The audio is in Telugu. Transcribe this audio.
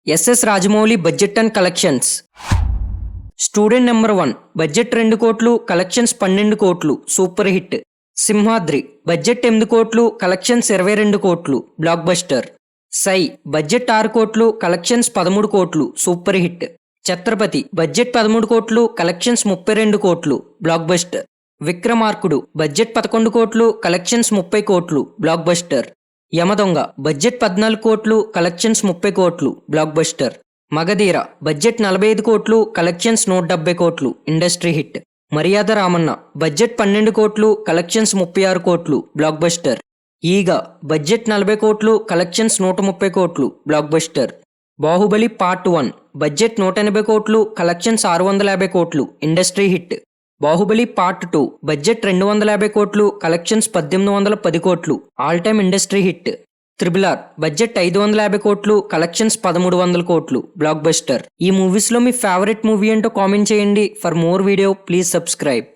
SS Rajamouli budget and collections. Student number 1 budget 2 కోట్లు, కలెక్షన్స్ 12 కోట్లు, సూపర్ హిట్. సింహాద్రి బడ్జెట్ 8 కోట్లు, కలెక్షన్స్ 22 కోట్లు, బ్లాక్ బస్టర్. సై బడ్జెట్ 6 కోట్లు, కలెక్షన్స్ 13 కోట్లు, సూపర్ హిట్. ఛత్రపతి బడ్జెట్ 13 కోట్లు, కలెక్షన్స్ 32 కోట్లు, బ్లాక్ బస్టర్. విక్రమార్కుడు బడ్జెట్ 11 కోట్లు, కలెక్షన్స్ 30 కోట్లు, బ్లాక్ బస్టర్. యమదొంగ బడ్జెట్ 14 కోట్లు, కలెక్షన్స్ 30 కోట్లు, బ్లాక్ బస్టర్. మగధీర బడ్జెట్ 45 కోట్లు, కలెక్షన్స్ 170 కోట్లు, ఇండస్ట్రీ హిట్. మర్యాద రామన్న బడ్జెట్ 12 కోట్లు, కలెక్షన్స్ 36 కోట్లు, బ్లాక్ బస్టర్. ఈగ బడ్జెట్ 40 కోట్లు, కలెక్షన్స్ 130 కోట్లు, block buster. Baahubali part 1 budget 180 కోట్లు, కలెక్షన్స్ 650 కోట్లు, industry hit. Baahubali part 2 budget 250 కోట్లు, కలెక్షన్స్ 1810 కోట్లు, all time industry hit. Triple R budget 550 కోట్లు, కలెక్షన్స్ 1300 కోట్లు, బ్లాక్ బస్టర్. ఈ మూవీస్ లో మీ ఫేవరెట్ మూవీ ఏంటో కామెంట్ చేయండి. For more video please subscribe.